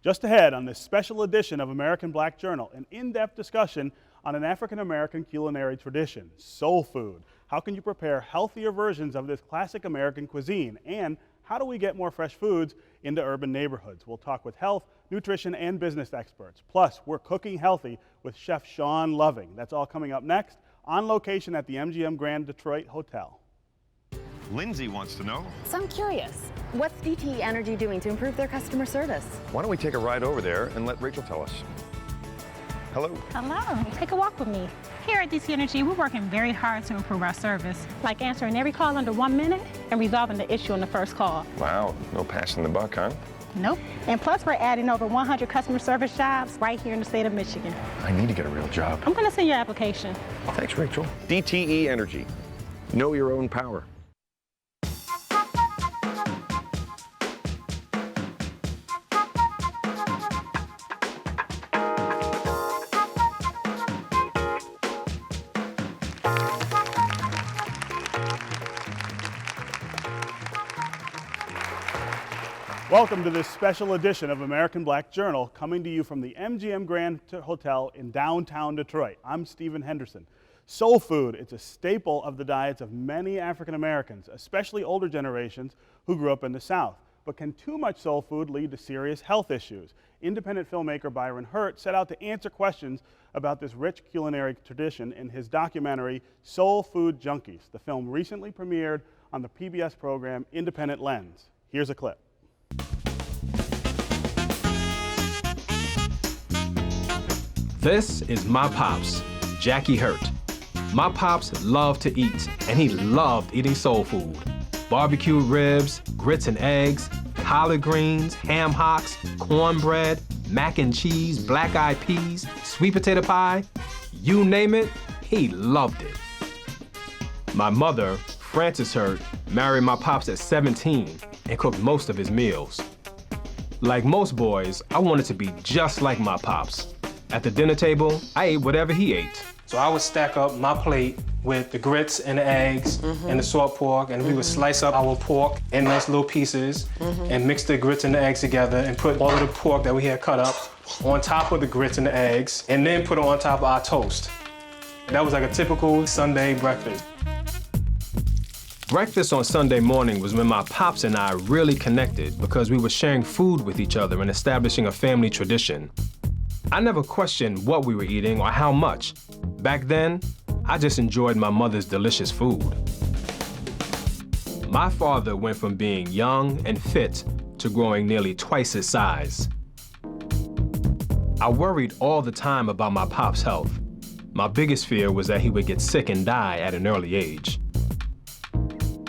Just ahead on this special edition of American Black Journal, an in-depth discussion on an African-American culinary tradition, soul food. How can you prepare healthier versions of this classic American cuisine? And how do we get more fresh foods into urban neighborhoods? We'll talk with health, nutrition, and business experts. Plus, we're cooking healthy with Chef Shawn Loving. That's all coming up next, on location at the MGM Grand Hotel. Lindsay wants to know. So I'm curious, what's DTE Energy doing to improve their customer service? Why don't we take a ride over there and let Rachel tell us? Hello. Hello. Take a walk with me. Here at DTE Energy, we're working very hard to improve our service, like answering every call under 1 minute and resolving the issue on the first call. Wow, no passing the buck, huh? Nope. And plus, we're adding over 100 customer service jobs right here in the state of Michigan. I need to get a real job. I'm going to send your application. Thanks, Rachel. DTE Energy. Know your own power. Welcome to this special edition of American Black Journal, coming to you from the MGM Grand Hotel in downtown Detroit. I'm Stephen Henderson. Soul food, it's a staple of the diets of many African Americans, especially older generations who grew up in the South. But can too much soul food lead to serious health issues? Independent filmmaker Byron Hurt set out to answer questions about this rich culinary tradition in his documentary, Soul Food Junkies. The film recently premiered on the PBS program Independent Lens. Here's a clip. This is my pops, Jackie Hurt. My pops loved to eat, and he loved eating soul food. Barbecued ribs, grits and eggs, collard greens, ham hocks, cornbread, mac and cheese, black-eyed peas, sweet potato pie, you name it, he loved it. My mother, Frances Hurt, married my pops at 17 and cooked most of his meals. Like most boys, I wanted to be just like my pops. At the dinner table, I ate whatever he ate. So I would stack up my plate with the grits and the eggs and the salt pork, and we would slice up our pork in nice little pieces and mix the grits and the eggs together and put all of the pork that we had cut up on top of the grits and the eggs, and then put it on top of our toast. That was like a typical Sunday breakfast. Breakfast on Sunday morning was when my pops and I really connected because we were sharing food with each other and establishing a family tradition. I never questioned what we were eating or how much. Back then, I just enjoyed my mother's delicious food. My father went from being young and fit to growing nearly twice his size. I worried all the time about my pop's health. My biggest fear was that he would get sick and die at an early age.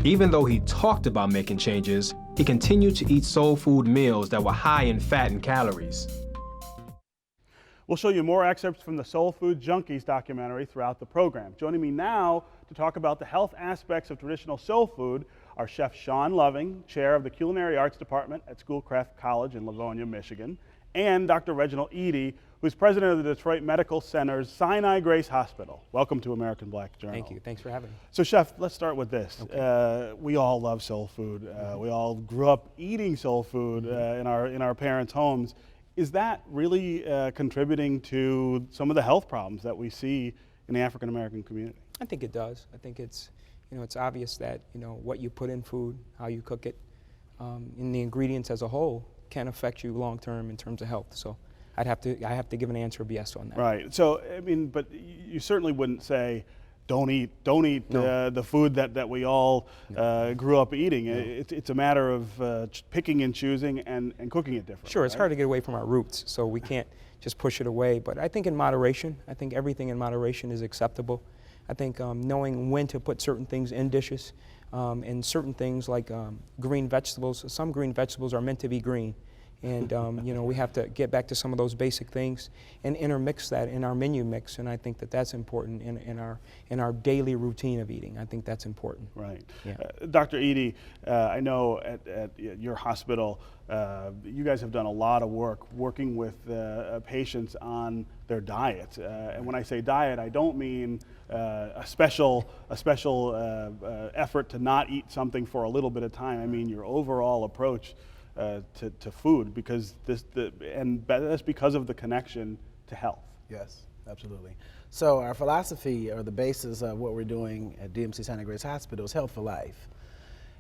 Even though he talked about making changes, he continued to eat soul food meals that were high in fat and calories. We'll show you more excerpts from the Soul Food Junkies documentary throughout the program. Joining me now to talk about the health aspects of traditional soul food are Chef Shawn Loving, chair of the Culinary Arts Department at Schoolcraft College in Livonia, Michigan, and Dr. Reginald Eady, who's president of the Detroit Medical Center's Sinai Grace Hospital. Welcome to American Black Journal. Thank you. Thanks for having me. So, Chef, let's start with this. Okay. We all love soul food. We all grew up eating soul food in our parents' homes. Is that really contributing to some of the health problems that we see in the African American community? I think it does. I think it's, it's obvious that, what you put in food, how you cook it, and the ingredients as a whole can affect you long term in terms of health. So I have to give an answer of yes on that. Right. So, I mean, but you certainly wouldn't say, don't eat No. the food that we all grew up eating. No. It's a matter of picking and choosing and cooking it differently. Sure, it's right? hard to get away from our roots, so we can't just push it away. But I think in moderation, I think everything in moderation is acceptable. I think knowing when to put certain things in dishes, and certain things like green vegetables. Some green vegetables are meant to be green. And we have to get back to some of those basic things and intermix that in our menu mix, and I think that that's important in our daily routine of eating. I think that's important. Right. Yeah. Dr. Eady, I know at your hospital, you guys have done a lot of work working with patients on their diet. And when I say diet, I don't mean a special effort to not eat something for a little bit of time. I mean your overall approach to food, because that's because of the connection to health. Yes, absolutely. So our philosophy, or the basis of what we're doing at DMC Santa Grace Hospital, is Health for Life.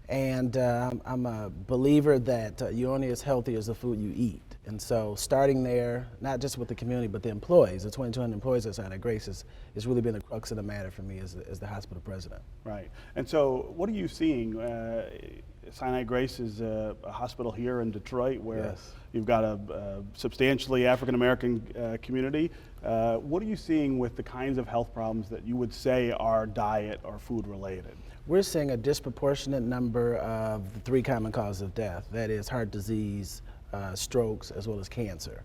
And I'm a believer that you're only as healthy as the food you eat. And so starting there, not just with the community, but the employees, the 2,200 employees at Santa Grace, has really been the crux of the matter for me as the hospital president. Right. And so what are you seeing? Sinai Grace is a hospital here in Detroit where Yes. you've got a substantially African-American community. What are you seeing with the kinds of health problems that you would say are diet or food related? We're seeing a disproportionate number of the 3 common causes of death. That is heart disease, strokes, as well as cancer.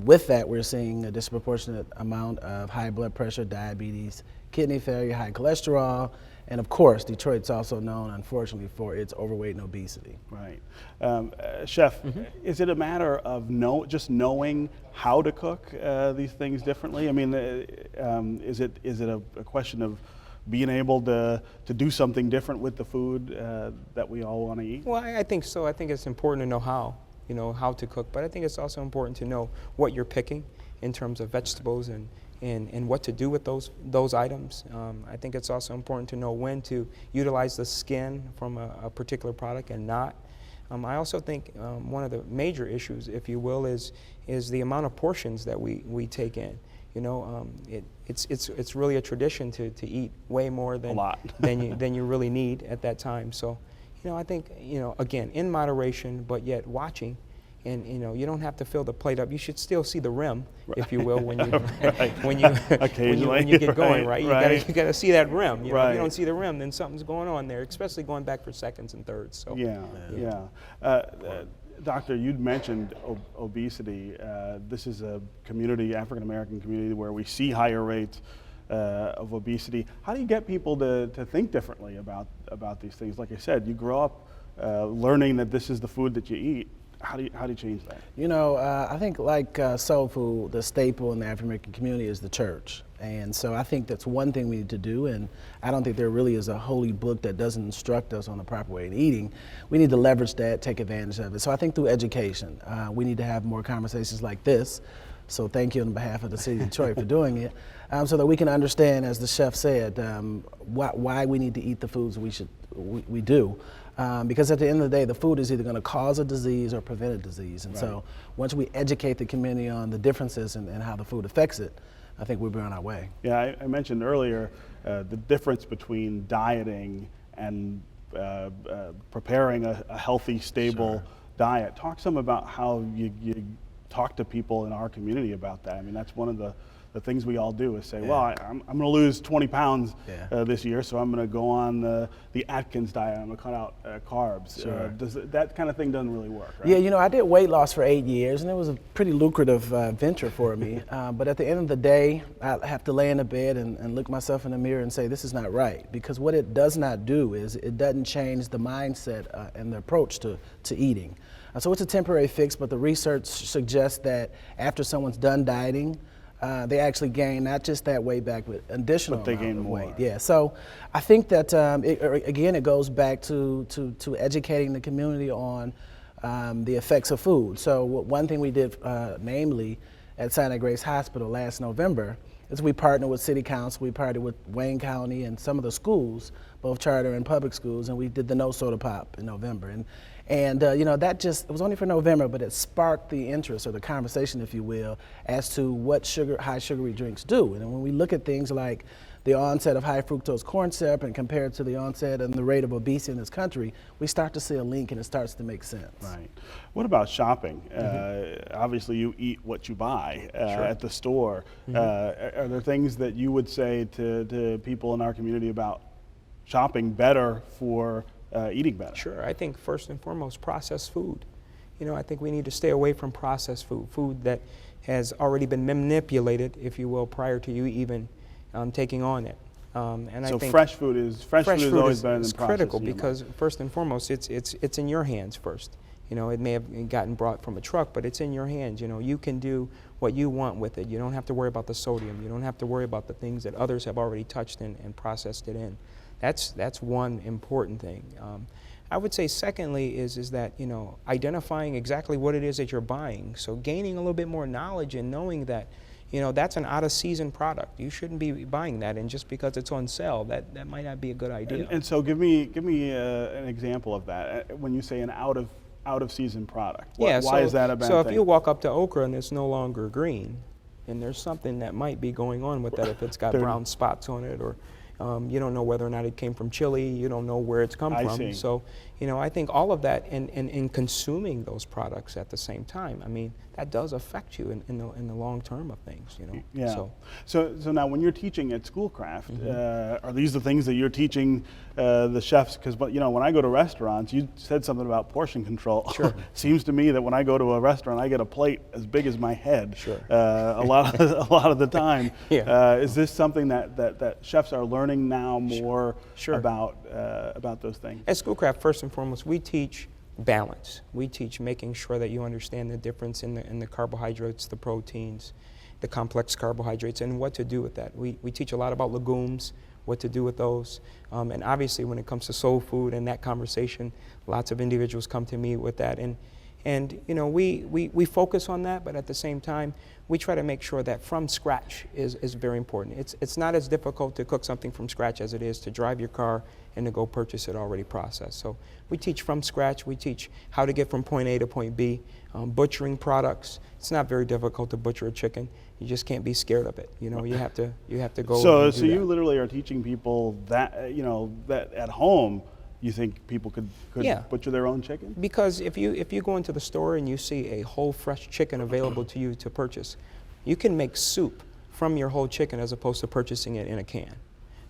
With that, we're seeing a disproportionate amount of high blood pressure, diabetes, kidney failure, high cholesterol, and of course, Detroit's also known, unfortunately, for its overweight and obesity. Right. Chef, is it a matter of just knowing how to cook these things differently? I mean, is it a question of being able to do something different with the food that we all want to eat? Well, I think so. I think it's important to know how to cook, but I think it's also important to know what you're picking in terms of vegetables and what to do with those items. I think it's also important to know when to utilize the skin from a particular product and not. I also think one of the major issues, if you will, is the amount of portions that we take in. You know, it's really a tradition to eat way more than than you really need at that time. So, you know, I think, you know, again, in moderation, but yet watching. And you know, you don't have to fill the plate up. You should still see the rim, if you will, when you when you get going, right? You gotta see that rim. You know, if you don't see the rim, then something's going on there, especially going back for seconds and thirds. So Doctor, you'd mentioned obesity. This is a community, African American community, where we see higher rates of obesity. How do you get people to think differently about these things? Like I said, you grow up learning that this is the food that you eat. How do you change that? You know, I think like soul food, the staple in the African American community is the church. And so I think that's one thing we need to do, and I don't think there really is a holy book that doesn't instruct us on the proper way of eating. We need to leverage that, take advantage of it. So I think through education, we need to have more conversations like this. So thank you on behalf of the city of Detroit for doing it, so that we can understand, as the chef said, why we need to eat the foods we do. Because at the end of the day, the food is either going to cause a disease or prevent a disease. And so once we educate the community on the differences and how the food affects it, I think we'll be on our way. Yeah, I mentioned earlier the difference between dieting and preparing a healthy, stable diet. Talk some about how you talk to people in our community about that. I mean, that's one of the things we all do is say, well, I'm going to lose 20 pounds this year, so I'm going to go on the Atkins diet. I'm going to cut out carbs. That kind of thing doesn't really work, right? Yeah, you know, I did weight loss for 8 years, and it was a pretty lucrative venture for me. But at the end of the day, I have to lay in a bed and look myself in the mirror and say, this is not right. Because what it does not do is it doesn't change the mindset and the approach to eating. So it's a temporary fix, but the research suggests that after someone's done dieting, they actually gain not just that weight back, but additional amount of weight. Yeah, so I think that it goes back to educating the community on the effects of food. So one thing we did, namely at Santa Grace Hospital last November, is we partnered with City Council, we partnered with Wayne County and some of the schools, both charter and public schools, and we did the No Soda Pop in November. And you know, it was only for November, but it sparked the interest or the conversation, if you will, as to what high sugary drinks do. And when we look at things like the onset of high fructose corn syrup and compared to the onset and the rate of obesity in this country, we start to see a link and it starts to make sense. Right. What about shopping? Obviously you eat what you buy at the store. Are there things that you would say to people in our community about shopping better for eating better? Sure. I think first and foremost, processed food. You know, I think we need to stay away from processed food that has already been manipulated, if you will, prior to you even taking on it. And so I think fresh food is always better than processed. Critical because first and foremost, it's in your hands first. You know, it may have gotten brought from a truck, but it's in your hands. You know, you can do what you want with it. You don't have to worry about the sodium. You don't have to worry about the things that others have already touched and processed it in. That's one important thing. I would say secondly is that, you know, identifying exactly what it is that you're buying. So gaining a little bit more knowledge and knowing that, you know, that's an out-of-season product. You shouldn't be buying that, and just because it's on sale, that might not be a good idea. And so give me an example of that. When you say an out-of-season product, why is that a bad thing? So if you walk up to okra and it's no longer green, and there's something that might be going on with that, if it's got brown spots on it, or you don't know whether or not it came from Chile, you don't know where it's come from. See. So, you know, I think all of that and consuming those products at the same time, I mean, that does affect you in the long term of things, you know. Yeah. So now when you're teaching at Schoolcraft, are these the things that you're teaching the chefs? Because, you know, when I go to restaurants, you said something about portion control. Sure. Seems to me that when I go to a restaurant, I get a plate as big as my head. Sure. A lot of the time. Yeah. Is this something that chefs are learning now more Sure. about those things? At Schoolcraft, first and foremost, we teach balance. We teach making sure that you understand the difference in the carbohydrates, the proteins, the complex carbohydrates, and what to do with that. We teach a lot about legumes, what to do with those. And obviously when it comes to soul food and that conversation, lots of individuals come to me with that. And you know, we focus on that, but at the same time, we try to make sure that from scratch is very important. It's not as difficult to cook something from scratch as it is to drive your car and to go purchase it already processed. So we teach from scratch. We teach how to get from point A to point B. Butchering products. It's not very difficult to butcher a chicken. You just can't be scared of it. You know, you have to go. So you literally are teaching people that, you know, that at home, you think people could butcher their own chicken? Because if you go into the store and you see a whole fresh chicken available to you to purchase, you can make soup from your whole chicken as opposed to purchasing it in a can.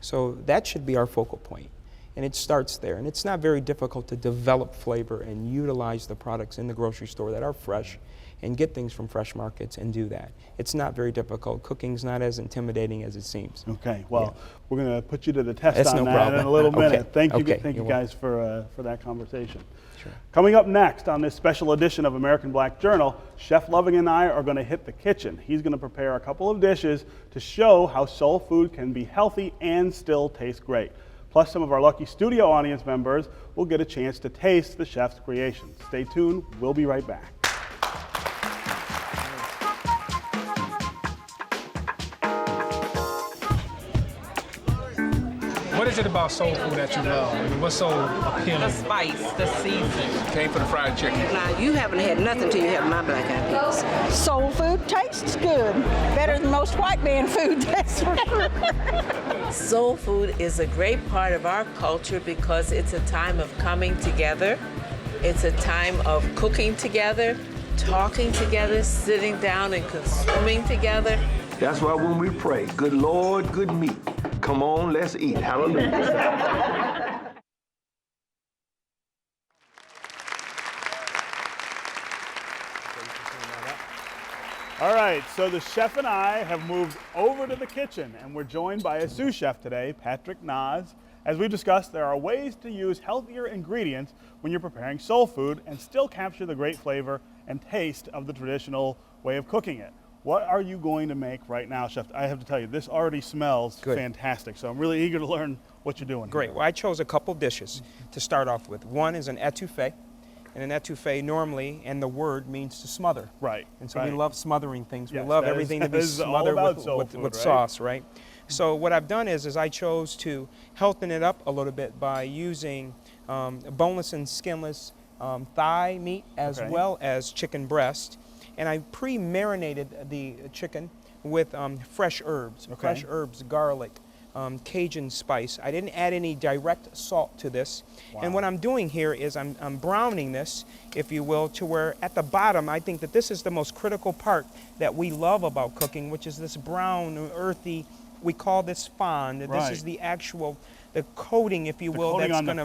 So that should be our focal point. And it starts there. And it's not very difficult to develop flavor and utilize the products in the grocery store that are fresh and get things from fresh markets and do that. It's not very difficult. Cooking's not as intimidating as it seems. Okay, well, we're going to put you to the test That's on no that problem. in a little minute. Okay. Thank you guys for that conversation. Sure. Coming up next on this special edition of American Black Journal, Chef Loving and I are going to hit the kitchen. He's going to prepare a couple of dishes to show how soul food can be healthy and still taste great. Plus, some of our lucky studio audience members will get a chance to taste the chef's creations. Stay tuned. We'll be right back. What is it about soul food that you love? I mean, what's so appealing? The spice, the season. Came for the fried chicken. Now, you haven't had nothing till you have my black eyed peas. Soul food tastes good. Better than most white man food, that's for sure. Soul food is a great part of our culture because it's a time of coming together. It's a time of cooking together, talking together, sitting down and consuming together. That's why when we pray, good Lord, good meat, come on, let's eat. Hallelujah. All right, so the chef and I have moved over to the kitchen, and we're joined by a sous chef today, Patrick Nas. As we've discussed, there are ways to use healthier ingredients when you're preparing soul food and still capture the great flavor and taste of the traditional way of cooking it. What are you going to make right now, Chef? I have to tell you, this already smells fantastic, so I'm really eager to learn what you're doing. Great. Well, I chose a couple dishes to start off with. One is an etouffee. And an etouffee normally, and the word means to smother. Right. And so we love smothering things. Yes, we love everything to be smothered with sauce, right? So what I've done is I chose to healthen it up a little bit by using boneless and skinless thigh meat as well as chicken breast. And I pre-marinated the chicken with fresh herbs, garlic, Cajun spice. I didn't add any direct salt to this. Wow. And what I'm doing here is I'm browning this, if you will, to where at the bottom, I think that this is the most critical part that we love about cooking, which is this brown, earthy, we call this fond. This is the actual, the coating, if you will, that's going to...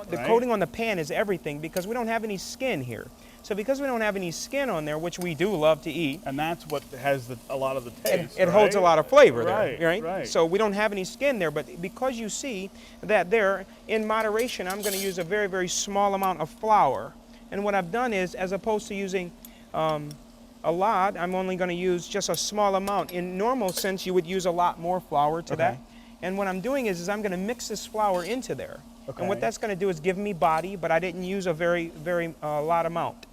The coating on the pan is everything because we don't have any skin here. So because we don't have any skin on there, which we do love to eat. And that's what has a lot of the taste, It holds a lot of flavor there, right? So we don't have any skin there, but because you see that there, in moderation, I'm going to use a very, very small amount of flour. And what I've done is, as opposed to using a lot, I'm only going to use just a small amount. In normal sense, you would use a lot more flour to that. And what I'm doing is I'm going to mix this flour into there. Okay. And what that's going to do is give me body, but I didn't use a very lot amount.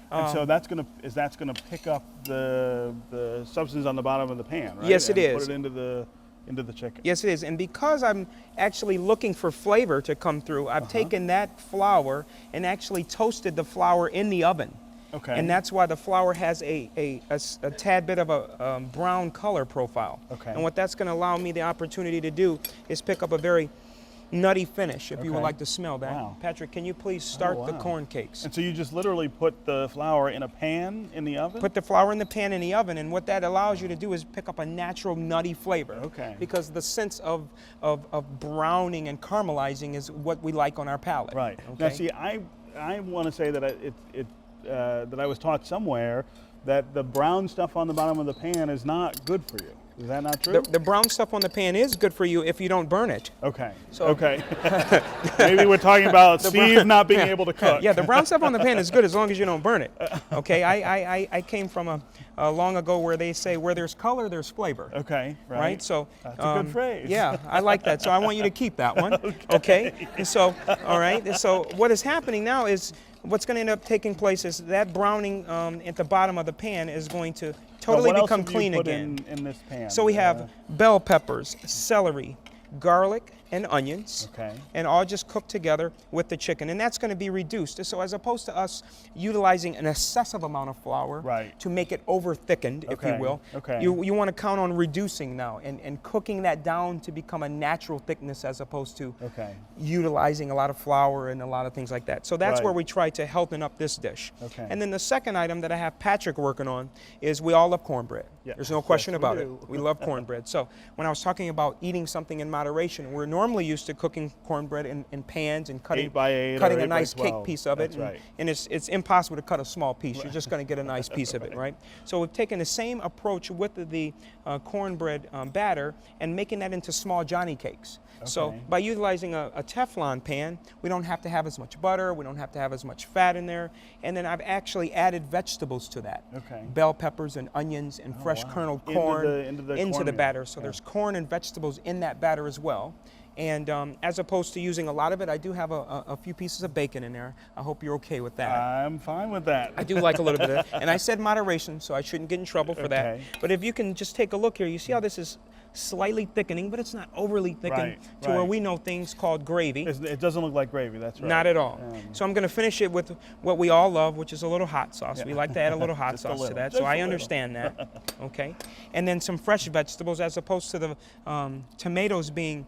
And so that's gonna pick up the substance on the bottom of the pan, right? Yes, it and is. Put it into the chicken. Yes, it is. And because I'm actually looking for flavor to come through, I've taken that flour and actually toasted the flour in the oven. Okay. And that's why the flour has a tad bit of a brown color profile. Okay. And what that's going to allow me the opportunity to do is pick up a very nutty finish, if you would like to smell that. Wow. Patrick, can you please start the corn cakes? And so you just literally put the flour in a pan in the oven? Put the flour in the pan in the oven, and what that allows you to do is pick up a natural nutty flavor. Okay. Because the sense of browning and caramelizing is what we like on our palate. Right. Okay? Now, see, I want to say that that I was taught somewhere that the brown stuff on the bottom of the pan is not good for you. Is that not true? The brown stuff on the pan is good for you if you don't burn it. Okay. So, okay. Maybe we're talking about Steve not being able to cook. Yeah, the brown stuff on the pan is good as long as you don't burn it. Okay. I came from a long ago where they say where there's color, there's flavor. Okay. Right. So that's a good phrase. Yeah, I like that. So I want you to keep that one. Okay. And so, all right. And so what is happening now is what's going to end up taking place is that browning at the bottom of the pan is going to totally become clean again. In this pan? So we have bell peppers, celery, garlic, and onions, and all just cooked together with the chicken, and that's going to be reduced. So as opposed to us utilizing an excessive amount of flour to make it over thickened, if you will, you want to count on reducing now and cooking that down to become a natural thickness as opposed to utilizing a lot of flour and a lot of things like that. So that's where we try to healthen up this dish. And then the second item that I have Patrick working on is we all love cornbread. There's no question about it. We love cornbread. So when I was talking about eating something in moderation, we're normally used to cooking cornbread in pans and cutting 8 by 8 cutting or 8 a nice by 12. cake piece of it. And it's impossible to cut a small piece. You're just going to get a nice piece of it, right? So we've taken the same approach with the cornbread batter and making that into small Johnny cakes. So by utilizing a Teflon pan, we don't have to have as much butter, we don't have to have as much fat in there, and then I've actually added vegetables to that. Bell peppers and onions and fresh kernel corn into the batter. So there's corn and vegetables in that batter as well. And as opposed to using a lot of it, I do have a few pieces of bacon in there. I hope you're okay with that. I'm fine with that. I do like a little bit of that. And I said moderation, so I shouldn't get in trouble for that. But if you can just take a look here, you see how this is slightly thickening, but it's not overly thickened to where we know things called gravy. It doesn't look like gravy, that's right. Not at all. So I'm going to finish it with what we all love, which is a little hot sauce. We like to add a little hot sauce to that, so I understand that. Okay. And then some fresh vegetables as opposed to the tomatoes being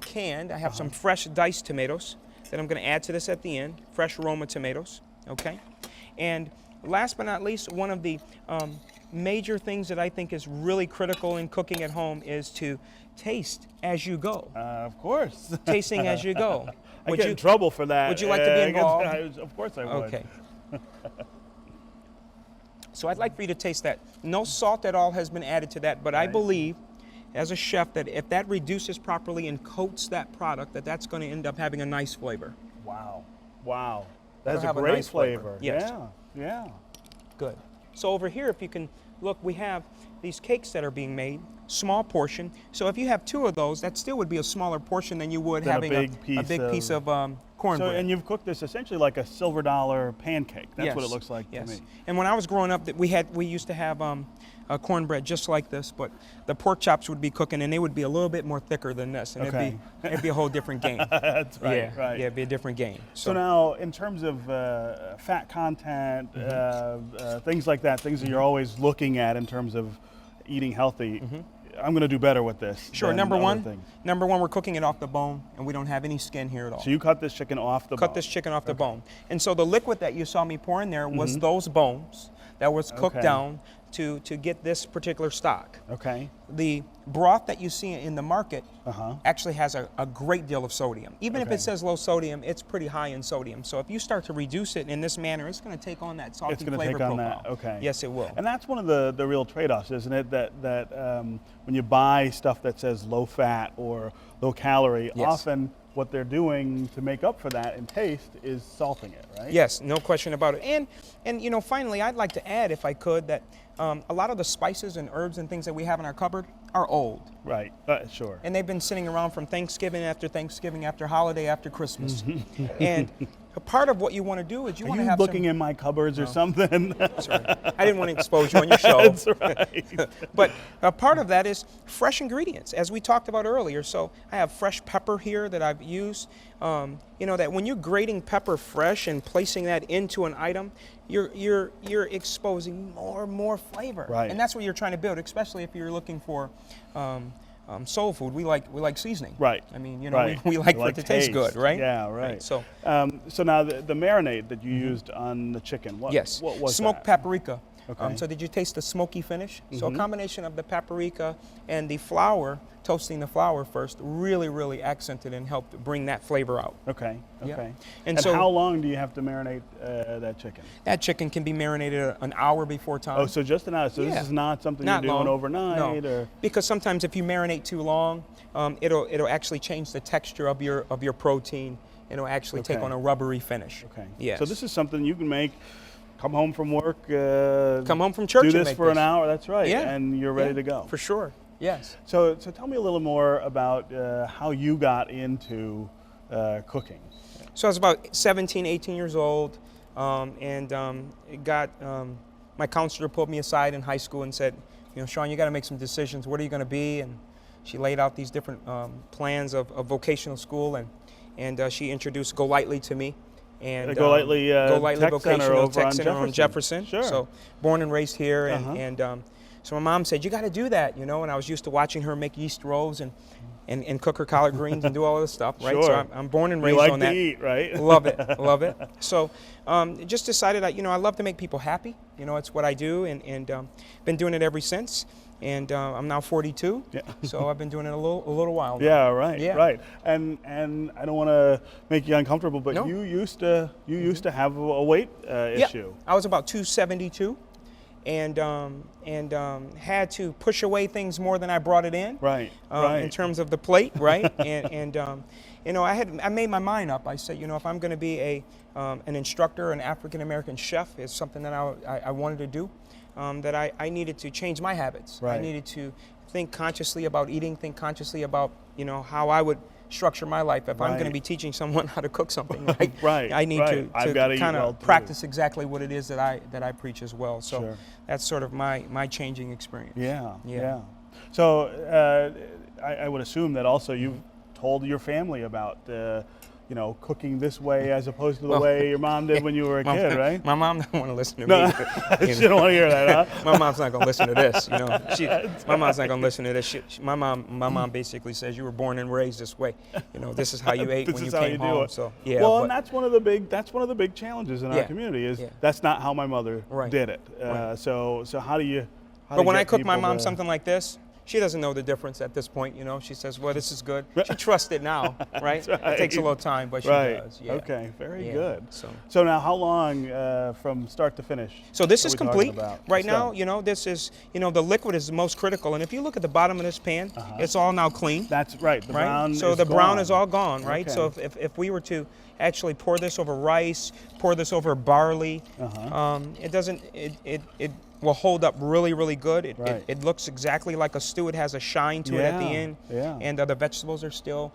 canned. I have some fresh diced tomatoes that I'm going to add to this at the end. Fresh Roma tomatoes. Okay. And last but not least, one of the major things that I think is really critical in cooking at home is to taste as you go. Of course. Tasting as you go. I get in trouble for that. Would you like to be involved? Of course I would. Okay. So I'd like for you to taste that. No salt at all has been added to that, but I believe as a chef that if that reduces properly and coats that product, that's going to end up having a nice flavor. Wow. Wow. That's a great nice flavor. Yes. Yeah. Good. So over here, if you can look, we have these cakes that are being made, small portion. So if you have 2 of those, that still would be a smaller portion than you would having a big piece of cornbread. So, and you've cooked this essentially like a silver dollar pancake. That's what it looks like to me. And when I was growing up, we used to have a cornbread just like this, but the pork chops would be cooking, and they would be a little bit more thicker than this, and it'd be a whole different game. That's right. Yeah, it'd be a different game. So now, in terms of fat content, things like that, things that you're always looking at in terms of eating healthy, I'm going to do better with this. Sure. Number one, we're cooking it off the bone, and we don't have any skin here at all. So you cut this chicken off the bone? Cut this chicken off the bone. And so the liquid that you saw me pour in there was those bones that was cooked down to get this particular stock. Okay. The broth that you see in the market actually has a great deal of sodium. Even if it says low sodium, it's pretty high in sodium. So if you start to reduce it in this manner, it's going to take on that salty flavor profile. It's going to take on that, okay. Yes, it will. And that's one of the real trade-offs, isn't it? That when you buy stuff that says low fat or low calorie, often what they're doing to make up for that in taste is salting it, right? Yes, no question about it. And you know, finally, I'd like to add, if I could, that a lot of the spices and herbs and things that we have in our cupboard, are old. Right, sure. And they've been sitting around from Thanksgiving after holiday after Christmas. And a part of what you want to do is you want to have looking in my cupboards or something? Sorry. I didn't want to expose you on your show. That's right. But a part of that is fresh ingredients, as we talked about earlier. So I have fresh pepper here that I've used. You know, that when you're grating pepper fresh and placing that into an item, you're exposing more flavor. Right. And that's what you're trying to build, especially if you're looking for soul food. We like seasoning. Right. I mean, you know, we like for it to taste good, right? Yeah, right. So, so now the marinade that you used on the chicken, what was smoked that? paprika. Okay. So did you taste the smoky finish? So a combination of the paprika and the flour, toasting the flour first, really accented and helped bring that flavor out. Okay, okay. Yeah. And so how long do you have to marinate that chicken? That chicken can be marinated an hour before time. Oh, so just an hour. So this is not something you're doing overnight? No. Or? Because sometimes if you marinate too long, it'll actually change the texture of your protein. It'll actually take on a rubbery finish. Okay. Yes. So this is something you can make. Come home from work. Come home from church. Do and this for an hour. That's right. Yeah. And you're ready to go. For sure. Yes. So tell me a little more about how you got into cooking. So I was about 17, 18 years old, and my counselor pulled me aside in high school and said, you know, Shawn, you got to make some decisions. What are you going to be? And she laid out these different plans of vocational school, and she introduced Go Lightly to me. And Go Lightly Vocational Tech Center on on Jefferson. Sure. So born and raised here, and so my mom said, you got to do that, you know, and I was used to watching her make yeast rolls and cook her collard greens and do all this stuff, right? Sure. So I'm born and raised like on that. to eat, right? Love it, love it. So just decided, I love to make people happy. You know, it's what I do, and been doing it ever since. And I'm now 42, so I've been doing it a little while now. Yeah, right, right. And I don't want to make you uncomfortable, but you used to have a weight issue. I was about 272, and had to push away things more than I brought it in. Right, in terms of the plate, right? and you know, I made my mind up. I said, you know, if I'm going to be an instructor, an African American chef, is something that I wanted to do. That I needed to change my habits. Right. I needed to think consciously about eating, think consciously about, you know, how I would structure my life. If I'm going to be teaching someone how to cook something, right? I need to kind of practice exactly what it is that I preach as well. So that's sort of my changing experience. Yeah. So I would assume that also you've told your family about you know, cooking this way as opposed to the way your mom did when you were a kid, right? My mom doesn't want to listen to me. You She don't want to hear that, huh? My mom's not going to listen to this, you know. My mom's not going to listen to this. My mom basically says, you were born and raised this way. You know, this is how you ate when you came home. So yeah. Well, and that's one of the big challenges in our community is that's not how my mother did it. So how do you? But when I cook my mom something like this, she doesn't know the difference at this point, you know. She says, well, this is good. She trusts it now, right? It takes a little time, but she does. Yeah. Okay, very good. So now how long from start to finish? So this is complete. Right now, you know, this is, you know, the liquid is the most critical. And if you look at the bottom of this pan, it's all now clean. That's right. The brown so is the brown gone. is all gone, right? Okay. So if we were to actually pour this over rice, pour this over barley, it doesn't, it will hold up really good. It looks exactly like a stew. It has a shine to it at the end. Yeah. And the vegetables are still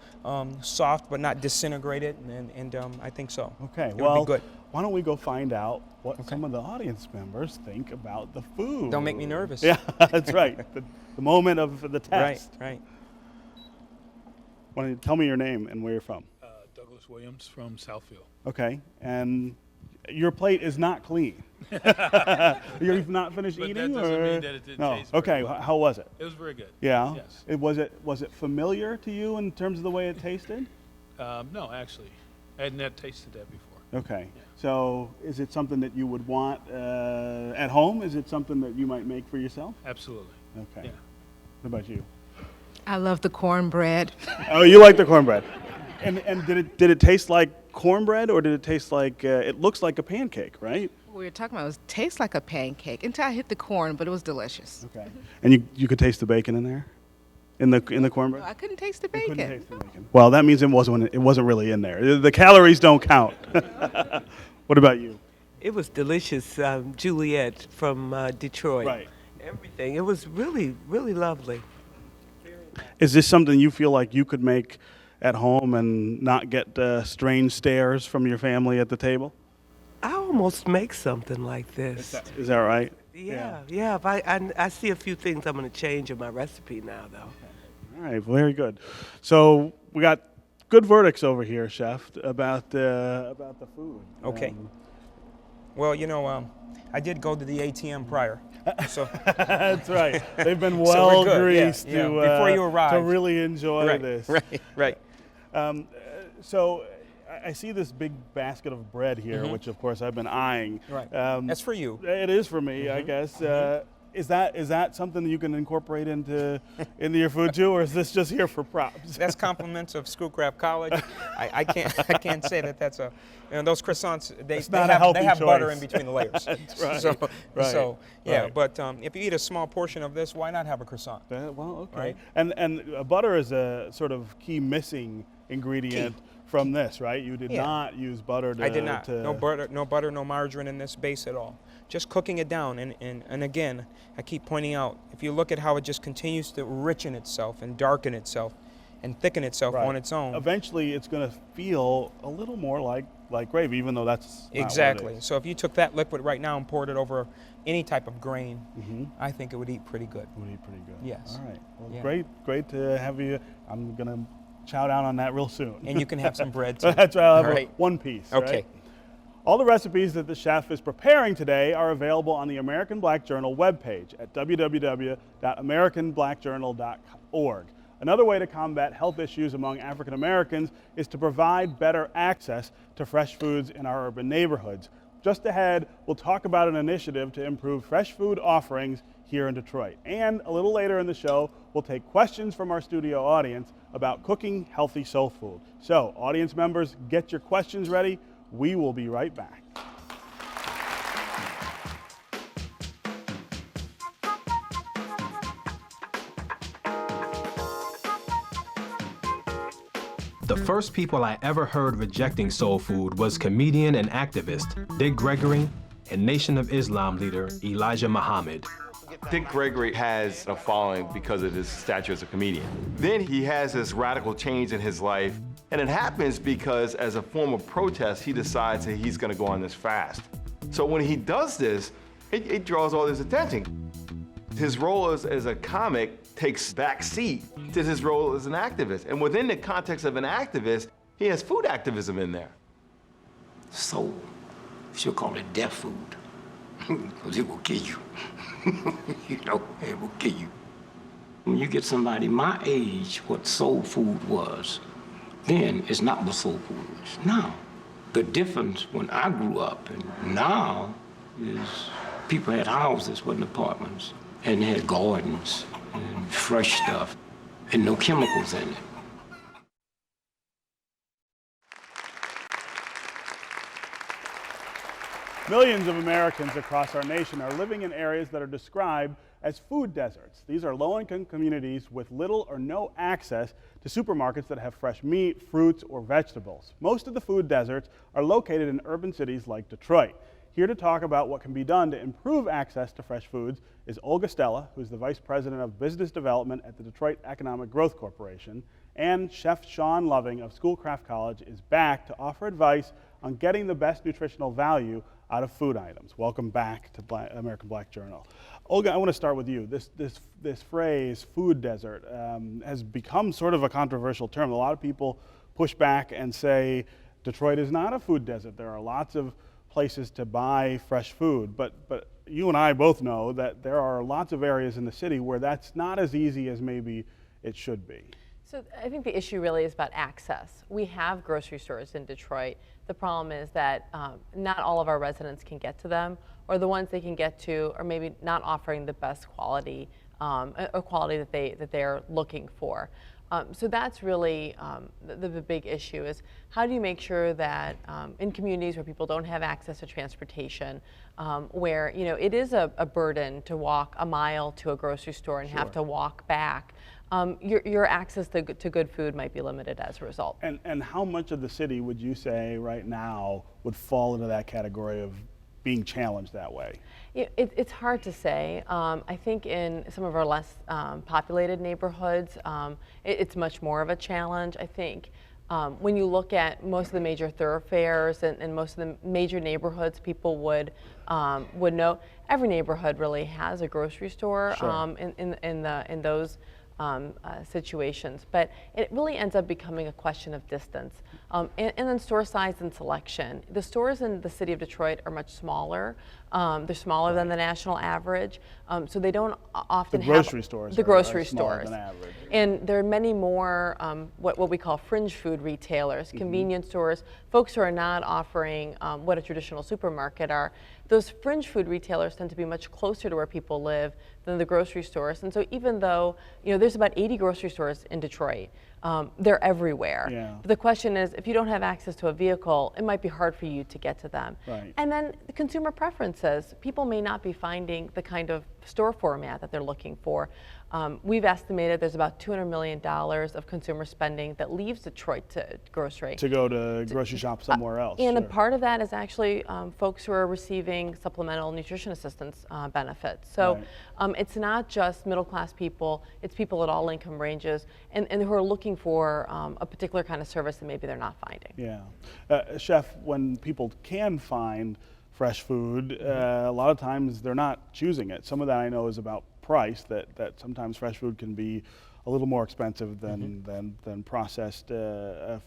soft but not disintegrated, and I think so. Okay, It'll be good. Why don't we go find out what some of the audience members think about the food? Don't make me nervous. Yeah, that's right. The moment of the test. Right. Why don't you tell me your name and where you're from? Douglas Williams from Southfield. Okay, and your plate is not clean. You've not finished eating, that doesn't or mean that it didn't taste okay. very well. How was it? It was very good. Yeah. Yes. Was it familiar to you in terms of the way it tasted? No, actually, I hadn't tasted that before. Okay. Yeah. So is it something that you would want at home? Is it something that you might make for yourself? Absolutely. Okay. Yeah. What about you? I love the cornbread. Oh, you like the cornbread. And did it taste like cornbread, or did it taste like it looks like a pancake, right? We were talking about it tastes like a pancake until I hit the corn, but it was delicious. Okay. And you could taste the bacon in there, in the cornbread. No, I couldn't taste the You bacon. couldn't taste the bacon. Well, that means it wasn't really in there. The calories don't count. What about you? It was delicious, Juliet from Detroit. Right. Everything. It was really, really lovely. Is this something you feel like you could make at home and not get strange stares from your family at the table? I almost make something like this. Is that right? Yeah. If I see a few things I'm going to change in my recipe now, though. All right, very good. So we got good verdicts over here, Chef, about the food. Okay. Well, you know, I did go to the ATM prior. So that's right. They've been well greased before you arrived to really enjoy this. Right. So I see this big basket of bread here, which of course I've been eyeing. Right. That's for you. It is for me, I guess. Is that something that you can incorporate into your food too, or is this just here for props? That's compliments of Schoolcraft College. I can't say that that's a. You know, those croissants they have butter in between the layers. That's right. So yeah. But if you eat a small portion of this, why not have a croissant? Well, okay. Right? And butter is a sort of key missing ingredient from this, right? You did not use butter. I did not. No butter, no margarine in this base at all. Just cooking it down, and again, I keep pointing out, if you look at how it just continues to richen itself and darken itself and thicken itself on its own. Eventually, it's going to feel a little more like gravy, even though that's not exactly. what it is. So if you took that liquid right now and poured it over any type of grain, I think it would eat pretty good. It would eat pretty good. Yes. All right. Well, great to have you. I'm going to chow down on that real soon. And you can have some bread too. That's right. I'll have one piece. Okay. Right? All the recipes that the chef is preparing today are available on the American Black Journal webpage at www.americanblackjournal.org. Another way to combat health issues among African Americans is to provide better access to fresh foods in our urban neighborhoods. Just ahead, we'll talk about an initiative to improve fresh food offerings here in Detroit. And a little later in the show, we'll take questions from our studio audience about cooking healthy soul food. So, audience members, get your questions ready. We will be right back. The first people I ever heard rejecting soul food was comedian and activist Dick Gregory and Nation of Islam leader Elijah Muhammad. Dick Gregory has a following because of his stature as a comedian. Then he has this radical change in his life, and it happens because as a form of protest, he decides that he's gonna go on this fast. So when he does this, it draws all this attention. His role as a comic takes back seat to his role as an activist. And within the context of an activist, he has food activism in there. Soul, she'll call it death food, because it will kill you. You know, it will kill you. When you get somebody my age, what soul food was, then it's not what soul food is now. The difference when I grew up and now is people had houses, wasn't apartments, and they had gardens and fresh stuff and no chemicals in it. Millions of Americans across our nation are living in areas that are described as food deserts. These are low-income communities with little or no access to supermarkets that have fresh meat, fruits, or vegetables. Most of the food deserts are located in urban cities like Detroit. Here to talk about what can be done to improve access to fresh foods is Olga Stella, who's the Vice President of Business Development at the Detroit Economic Growth Corporation, and Chef Shawn Loving of Schoolcraft College is back to offer advice on getting the best nutritional value out of food items. Welcome back to American Black Journal. Olga, I want to start with you. This phrase, food desert, has become sort of a controversial term. A lot of people push back and say Detroit is not a food desert. There are lots of places to buy fresh food, but you and I both know that there are lots of areas in the city where that's not as easy as maybe it should be. So I think the issue really is about access. We have grocery stores in Detroit. The problem is that not all of our residents can get to them, or the ones they can get to are maybe not offering the best quality or quality that they're looking for. So that's really the big issue is how do you make sure that in communities where people don't have access to transportation, where it is a burden to walk a mile to a grocery store and have to walk back, your access to good food might be limited as a result. And how much of the city would you say right now would fall into that category of being challenged that way? It's hard to say. I think in some of our less populated neighborhoods, it's much more of a challenge. I think when you look at most of the major thoroughfares and most of the major neighborhoods, people would know every neighborhood really has a grocery store. Sure. In those situations, but it really ends up becoming a question of distance, and then store size and selection. The stores in the city of Detroit are much smaller. They're smaller than the national average, so they don't often have grocery stores. The grocery smaller stores, than average. and there are many more what we call fringe food retailers, convenience stores, folks who are not offering what a traditional supermarket are. Those fringe food retailers tend to be much closer to where people live than the grocery stores, and so even though there's about 80 grocery stores in Detroit, they're everywhere. Yeah. But the question is, if you don't have access to a vehicle, it might be hard for you to get to them. Right. And then the consumer preferences. People may not be finding the kind of store format that they're looking for. We've estimated there's about $200 million of consumer spending that leaves Detroit to grocery. To go to grocery shop somewhere else. And sure. a part of that is actually folks who are receiving supplemental nutrition assistance benefits. So it's not just middle class people, it's people at all income ranges and who are looking for a particular kind of service that maybe they're not finding. Yeah. Chef, when people can find fresh food, a lot of times they're not choosing it. Some of that I know is about price, that sometimes fresh food can be a little more expensive than processed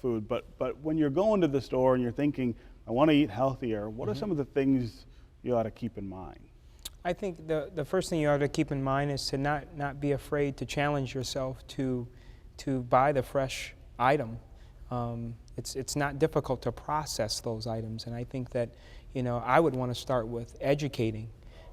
food. But when you're going to the store and you're thinking, I want to eat healthier, what are some of the things you ought to keep in mind? I think the first thing you ought to keep in mind is to not be afraid to challenge yourself to buy the fresh item. It's not difficult to process those items, and I think that I would want to start with educating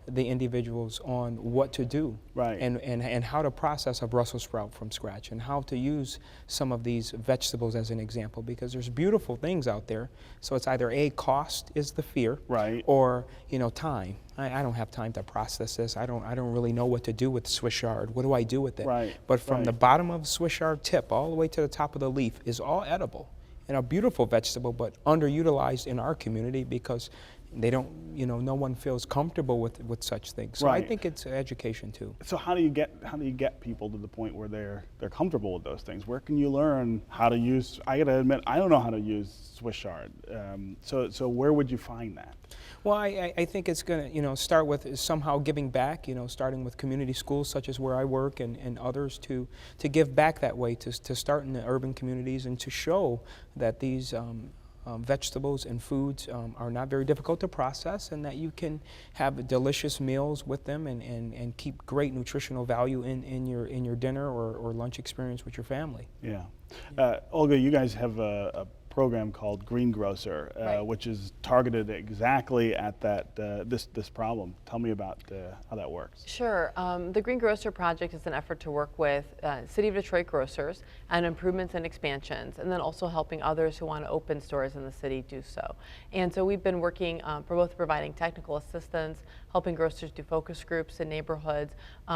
the individuals on what to do, right, and how to process a Brussels sprout from scratch, and how to use some of these vegetables as an example, because there's beautiful things out there. So it's either cost is the fear, right, or time. I don't have time to process this. I don't really know what to do with Swiss chard. What do I do with it? Right. But from the bottom of the Swiss chard tip all the way to the top of the leaf is all edible and a beautiful vegetable, but underutilized in our community because they don't, no one feels comfortable with such things. So right. I think it's education too. So how do you get people to the point where they're comfortable with those things? Where can you learn how to use? I gotta admit, I don't know how to use Swiss chard. So where would you find that? Well, I think it's going to start with somehow giving back. Starting with community schools such as where I work and others to give back that way, to start in the urban communities and to show that these vegetables and foods are not very difficult to process, and that you can have delicious meals with them and keep great nutritional value in your dinner or lunch experience with your family. Yeah. Olga, you guys have a program called Greengrocer, right, which is targeted exactly at this problem. Tell me about how that works. Sure. The Greengrocer project is an effort to work with City of Detroit grocers on improvements and expansions, and then also helping others who want to open stores in the city do so. And so we've been working for both providing technical assistance, helping grocers do focus groups in neighborhoods.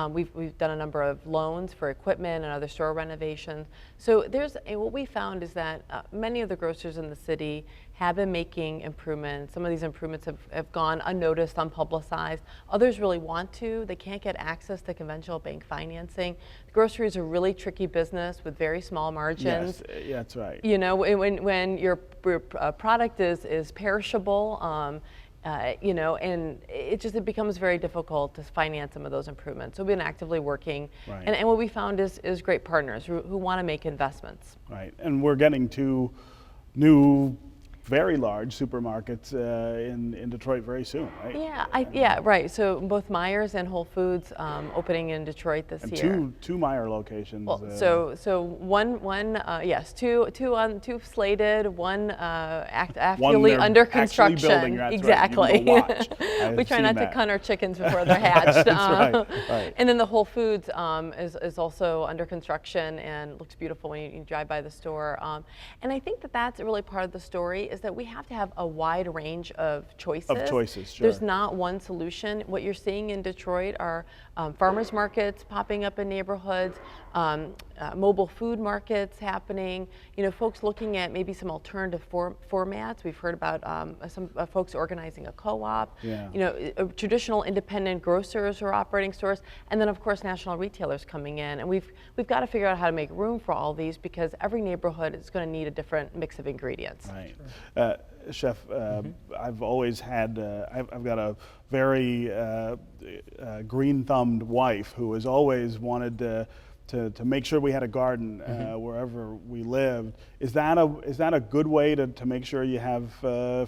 We've done a number of loans for equipment and other store renovations. So what we found is that many of the grocers in the city have been making improvements. Some of these improvements have gone unnoticed, unpublicized. Others really want to. They can't get access to conventional bank financing. Grocery is a really tricky business with very small margins. Yes, yeah, that's right. When your product is perishable, and it becomes very difficult to finance some of those improvements. So we've been actively working, right, and what we found is great partners who want to make investments. Right, and we're getting to new, very large supermarkets in Detroit very soon, right? Yeah, right. So both Myers and Whole Foods opening in Detroit this year. And two Meijer locations. Well, so one yes, two slated, one actually under construction. Actually building, that's exactly. Right. We try not to cunt our chickens before they're hatched. That's right. And then the Whole Foods is also under construction and looks beautiful when you drive by the store. And I think that's really part of the story is that we have to have a wide range of choices. Sure. There's not one solution. What you're seeing in Detroit are farmers markets popping up in neighborhoods, mobile food markets happening. You know, folks looking at maybe some alternative formats. We've heard about some folks organizing a co-op. Yeah. You know, traditional independent grocers are operating stores, and then of course national retailers coming in. And we've got to figure out how to make room for all these, because every neighborhood is going to need a different mix of ingredients. Right. Chef, I've always had, I've got a very green-thumbed wife who has always wanted to make sure we had a garden wherever we lived. Is that a good way to make sure you have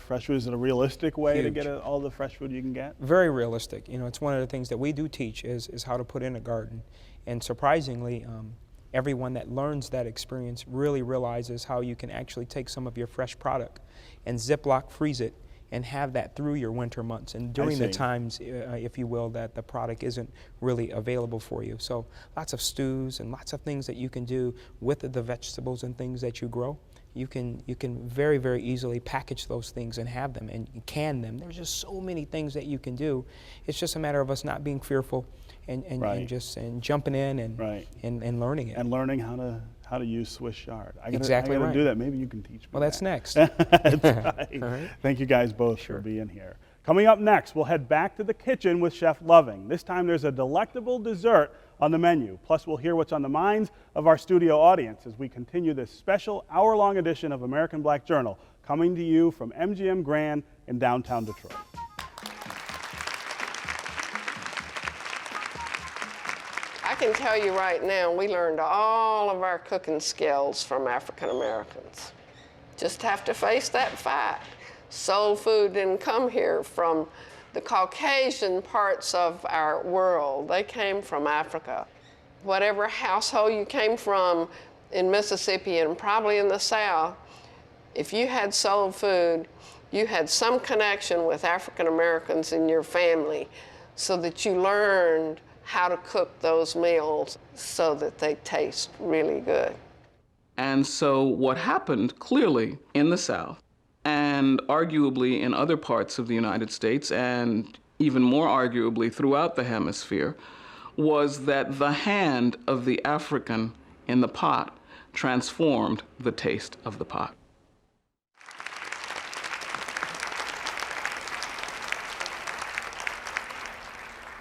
fresh food? Is it a realistic way to get all the fresh food you can get? Very realistic. You know, it's one of the things that we do teach is how to put in a garden. And surprisingly, everyone that learns that experience really realizes how you can actually take some of your fresh product and Ziploc freeze it and have that through your winter months and during the times, if you will, that the product isn't really available for you. So lots of stews and lots of things that you can do with the vegetables and things that you grow. You can very, very easily package those things and have them and can them. There's just so many things that you can do. It's just a matter of us not being fearful and just jumping in and learning it. And learning how to use Swiss chard. I Exactly gotta do that. Maybe you can teach me. Well, that's next. That's right. All right. Thank you guys both for being here. Coming up next, we'll head back to the kitchen with Chef Loving. This time there's a delectable dessert on the menu. Plus we'll hear what's on the minds of our studio audience as we continue this special hour-long edition of American Black Journal, coming to you from MGM Grand in downtown Detroit. I can tell you right now, we learned all of our cooking skills from African Americans. Just have to face that fact. Soul food didn't come here from the Caucasian parts of our world. They came from Africa. Whatever household you came from in Mississippi and probably in the South, if you had soul food, you had some connection with African Americans in your family so that you learned how to cook those meals so that they taste really good. And so what happened clearly in the South and arguably in other parts of the United States and even more arguably throughout the hemisphere was that the hand of the African in the pot transformed the taste of the pot.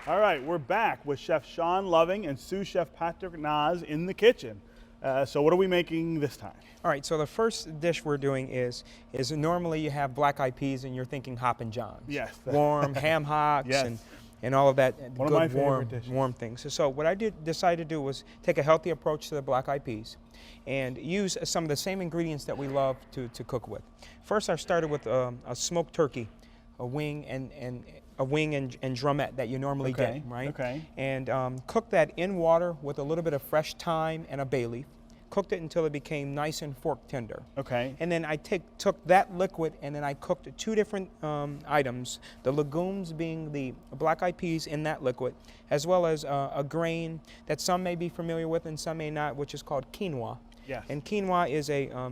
All right, we're back with Chef Shawn Loving and sous chef Patrick Naz in the kitchen. So what are we making this time? All right, so the first dish we're doing is normally you have black-eyed peas and you're thinking Hoppin' John's. Yes. Warm ham hocks Yes. and all of that One good of my favorite warm, dishes. warm things. So what I decided to do was take a healthy approach to the black-eyed peas and use some of the same ingredients that we love to cook with. First, I started with a smoked turkey, a wing and drumette that you normally get, right? Okay. And cooked that in water with a little bit of fresh thyme and a bay leaf. Cooked it until it became nice and fork tender. Okay. And then I took that liquid and then I cooked two different items, the legumes being the black-eyed peas in that liquid, as well as a grain that some may be familiar with and some may not, which is called quinoa. Yes. And quinoa is a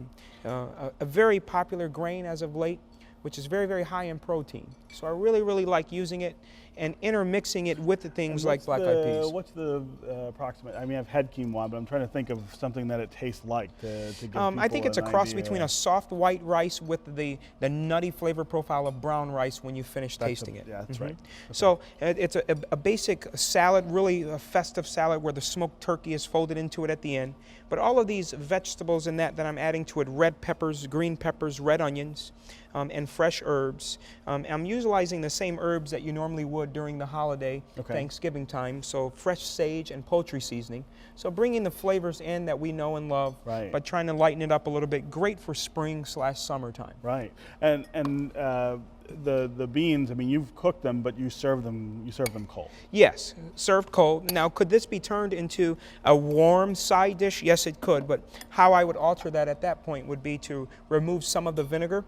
very popular grain as of late, which is very, very high in protein. So I really, really like using it and intermixing it with the things like black-eyed peas. What's the approximate? I mean, I've had quinoa, but I'm trying to think of something that it tastes like to give people I think it's a an cross idea. between a soft white rice with the nutty flavor profile of brown rice when you finish tasting it. Yeah, that's right. Okay. So it's a basic salad, really a festive salad where the smoked turkey is folded into it at the end. But all of these vegetables in that I'm adding to it, red peppers, green peppers, red onions, and fresh herbs. I'm utilizing the same herbs that you normally would during the holiday Thanksgiving time, so fresh sage and poultry seasoning. So bringing the flavors in that we know and love, but trying to lighten it up a little bit. Great for spring/summertime. Right, and the beans. I mean, you've cooked them, but you serve them cold. Yes, served cold. Now, could this be turned into a warm side dish? Yes, it could. But how I would alter that at that point would be to remove some of the vinegar.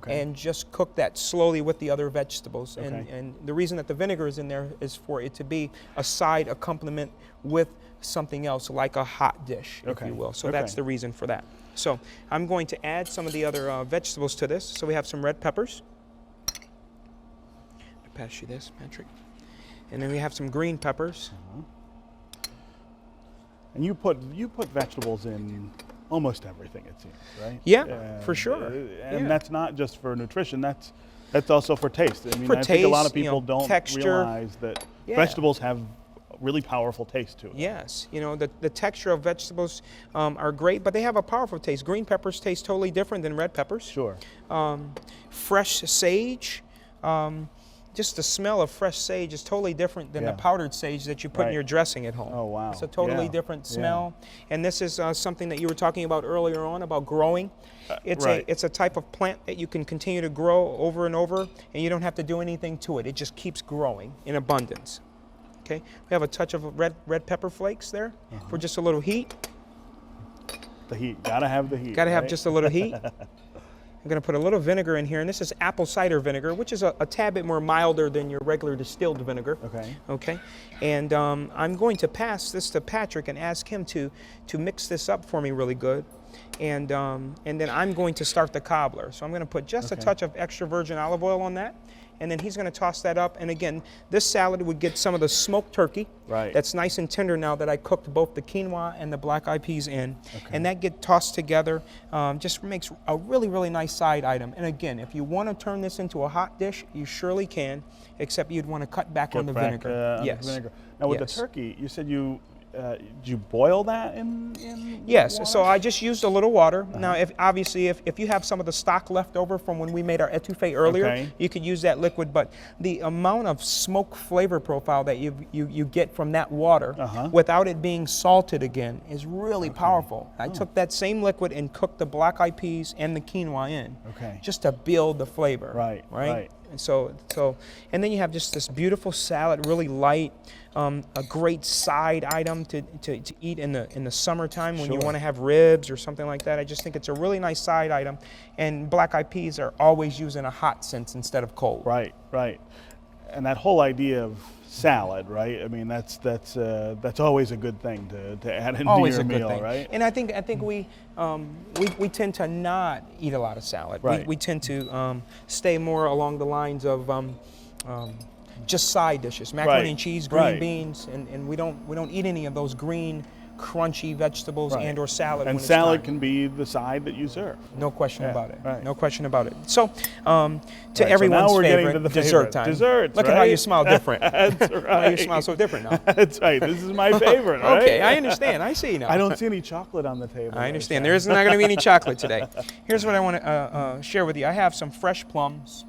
And just cook that slowly with the other vegetables. And the reason that the vinegar is in there is for it to be a side accompaniment with something else, like a hot dish, if you will. So that's the reason for that. So I'm going to add some of the other vegetables to this. So we have some red peppers. I'll pass you this, Patrick. And then we have some green peppers. And you put vegetables in almost everything, it seems, right? Yeah, for sure. And that's not just for nutrition. That's also for taste. I mean, For I think a lot of taste, you people know, don't texture. realize that vegetables have really powerful taste to it. Yes, you know, the texture of vegetables are great, but they have a powerful taste. Green peppers taste totally different than red peppers. Sure. Fresh sage, just the smell of fresh sage is totally different than the powdered sage that you put in your dressing at home. Oh, wow. It's a totally different smell. And this is something that you were talking about earlier on about growing. It's a type of plant that you can continue to grow over and over, and you don't have to do anything to it. It just keeps growing in abundance. Okay, we have a touch of red pepper flakes there for just a little heat. The heat, gotta have the heat. Gotta have just a little heat. I'm gonna put a little vinegar in here, and this is apple cider vinegar, which is a tad bit more milder than your regular distilled vinegar. Okay. Okay, and I'm going to pass this to Patrick and ask him to mix this up for me really good. And then I'm going to start the cobbler. So I'm gonna put just a touch of extra virgin olive oil on that. And then he's going to toss that up. And again, this salad would get some of the smoked turkey. Right. That's nice and tender now that I cooked both the quinoa and the black-eyed peas in. And that get tossed together. Just makes a really, really nice side item. And again, if you want to turn this into a hot dish, you surely can, except you'd want to cut back on the vinegar. Yes. Vinegar. Now with the turkey, you said did you boil that in Yes, water? so I just used a little water. Now, if you have some of the stock left over from when we made our etouffee earlier, you could use that liquid, but the amount of smoke flavor profile that you get from that water without it being salted again is really powerful. I took that same liquid and cooked the black-eyed peas and the quinoa in just to build the flavor. Right. And and then you have just this beautiful salad, really light, a great side item to eat in the summertime when you want to have ribs or something like that. I just think it's a really nice side item, and black-eyed peas are always used in a hot sense instead of cold. Right. And that whole idea of salad, right? I mean, that's always a good thing to add into Always your a good meal, thing. right? And I think we tend to not eat a lot of salad. Right. We tend to stay more along the lines of just side dishes, macaroni and cheese, green beans, and we don't eat any of those green, crunchy vegetables and or salad. And salad can be the side that you serve. No question about it. Right. No question about it. So, to everyone's so now we're favorite, getting to the dessert time. Desserts, Look at how you smile different. That's right. How you smile so different now. That's right. This is my favorite, right? Okay, I understand. I see now. I don't see any chocolate on the table. I understand. There is not going to be any chocolate today. Here's what I want to share with you. I have some fresh plums.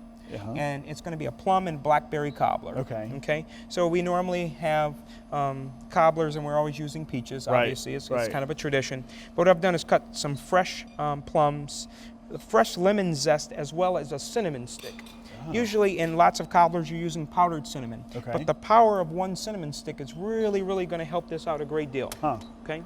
And it's going to be a plum and blackberry cobbler. Okay. So we normally have cobblers, and we're always using peaches. Obviously, it's kind of a tradition. But what I've done is cut some fresh plums, fresh lemon zest, as well as a cinnamon stick. Usually, in lots of cobblers, you're using powdered cinnamon. But the power of one cinnamon stick is really, really going to help this out a great deal. Okay.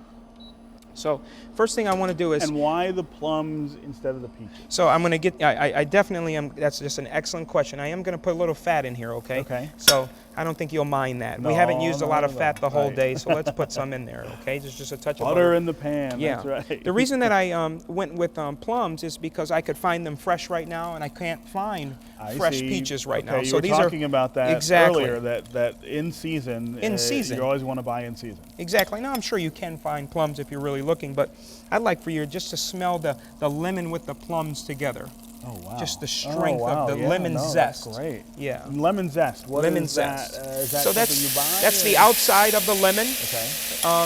So first thing I want to do is... And why the plums instead of the peaches? So I'm going to get... I definitely am... That's just an excellent question. I am going to put a little fat in here, okay? Okay. So I don't think you'll mind that. We haven't used a lot of fat the whole day, so let's put some in there, okay? Just a touch of butter. In the pan, that's right. The reason that I went with plums is because I could find them fresh right now, and I can't find fresh peaches right now. So these talking about that earlier, that in season, you always want to buy in season. Exactly. Now I'm sure you can find plums if you're really looking, but I'd like for you just to smell the lemon with the plums together. Oh, wow. Just the strength of the lemon zest. That's great. Yeah. Lemon zest. What lemon is zest. That? Is that so something you buy? That's the outside of the lemon. Okay.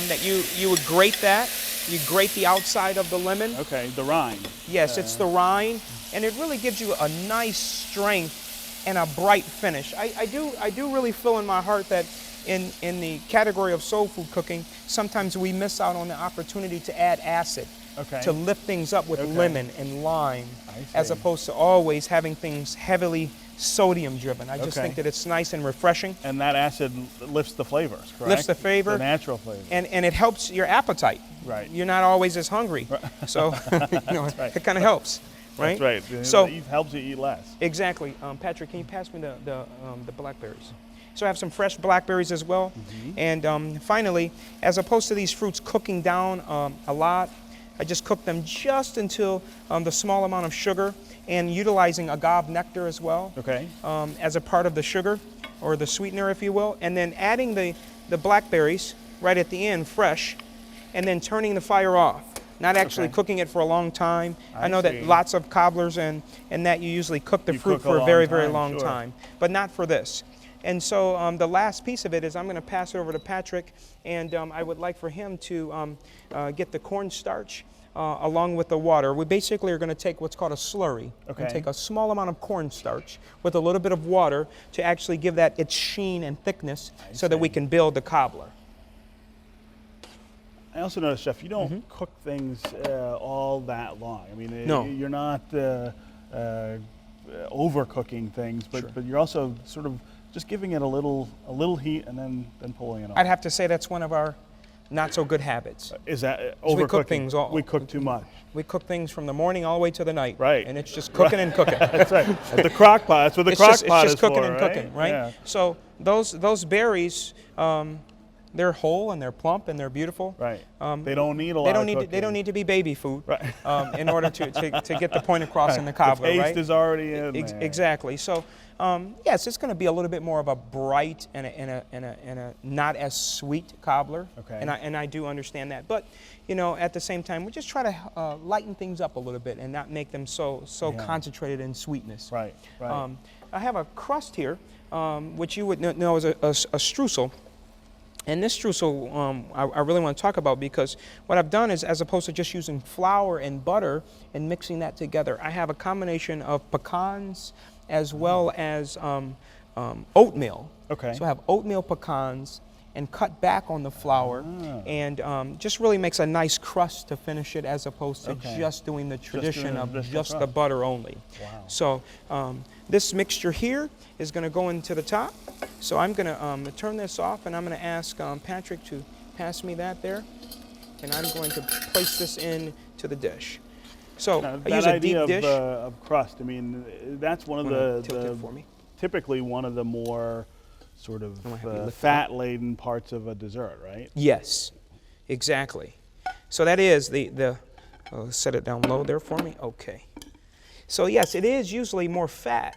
That you would grate that. You grate the outside of the lemon. Okay, the rind. Yes, it's the rind, and it really gives you a nice strength and a bright finish. I do really feel in my heart that in the category of soul food cooking, sometimes we miss out on the opportunity to add acid. To lift things up with lemon and lime, as opposed to always having things heavily sodium driven. I just think that it's nice and refreshing. And that acid lifts the flavors, correct? Lifts the flavor. The natural flavor. And it helps your appetite. Right. You're not always as hungry. So it kind of helps. Right? That's right. So it helps you eat less. Exactly. Patrick, can you pass me the blackberries? So I have some fresh blackberries as well. And finally, as opposed to these fruits cooking down a lot, I just cook them just until the small amount of sugar, and utilizing agave nectar as well as a part of the sugar or the sweetener, if you will, and then adding the blackberries right at the end, fresh, and then turning the fire off. Not actually cooking it for a long time. I know that lots of cobblers and that you usually cook the fruit for a very, very long time, but not for this. And so the last piece of it is I'm going to pass it over to Patrick, and I would like for him to get the cornstarch along with the water. We basically are going to take what's called a slurry and take a small amount of cornstarch with a little bit of water to actually give that its sheen and thickness so that we can build the cobbler. I also noticed, Chef, you don't cook things all that long. I mean, No. You're not overcooking things, but you're also sort of just giving it a little heat and then pulling it off. I'd have to say that's one of our not so good habits. Is that overcooking? We cook things. We cook too much. We cook things from the morning all the way to the night. Right. And it's just cooking and cooking. That's right. At the crock pot. That's what the crock pot is It's just cooking for, and right? cooking, right? Yeah. So those berries, they're whole and they're plump and they're beautiful. Right. They don't need a lot of cooking. They don't need to be baby food. Right. In order to get the point across in the cobbler, the taste right? is already in there. Exactly. So, yes, it's going to be a little bit more of a bright and a not as sweet cobbler. Okay. And I do understand that. But, you know, at the same time, we just try to lighten things up a little bit and not make them so concentrated in sweetness. Right. Right. I have a crust here, which you would know as a streusel. And this streusel I really want to talk about because what I've done is, as opposed to just using flour and butter and mixing that together, I have a combination of pecans as well as oatmeal. Okay. So I have oatmeal pecans and cut back on the flour and just really makes a nice crust to finish it as opposed to just doing the tradition of just the butter only. Wow. So this mixture here is going to go into the top. So I'm going to turn this off and I'm going to ask Patrick to pass me that there. And I'm going to place this into the dish. So now, I use a deep idea dish. of crust, I mean, that's one of the for me? typically one of the more sort of fat-laden parts of a dessert, right? Yes, exactly. So that is set it down low there for me. Okay. So yes, it is usually more fat,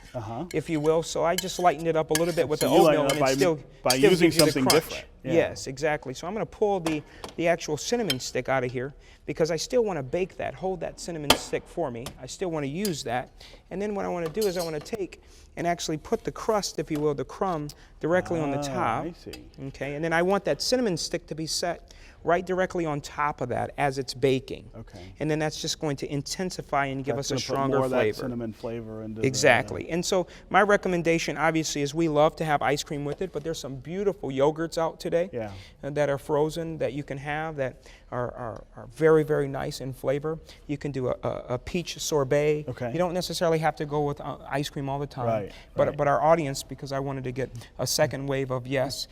if you will. So I just lightened it up a little bit with the oatmeal, and it still using gives you the something crunch. different. Yeah. Yes, exactly. So I'm going to pull the actual cinnamon stick out of here because I still want to bake that. Hold that cinnamon stick for me. I still want to use that. And then what I want to do is I want to take and actually put the crust, if you will, the crumb, directly on the top. I see. Okay, and then I want that cinnamon stick to be set right directly on top of that as it's baking. Okay. And then that's just going to intensify and give us a stronger put more flavor. Of that cinnamon flavor into exactly. And so my recommendation, obviously, is we love to have ice cream with it, but there's some beautiful yogurts out today that are frozen that you can have that are very, very nice in flavor. You can do a peach sorbet. Okay. You don't necessarily have to go with ice cream all the time. Right. But our audience, because I wanted to get a second wave of yes,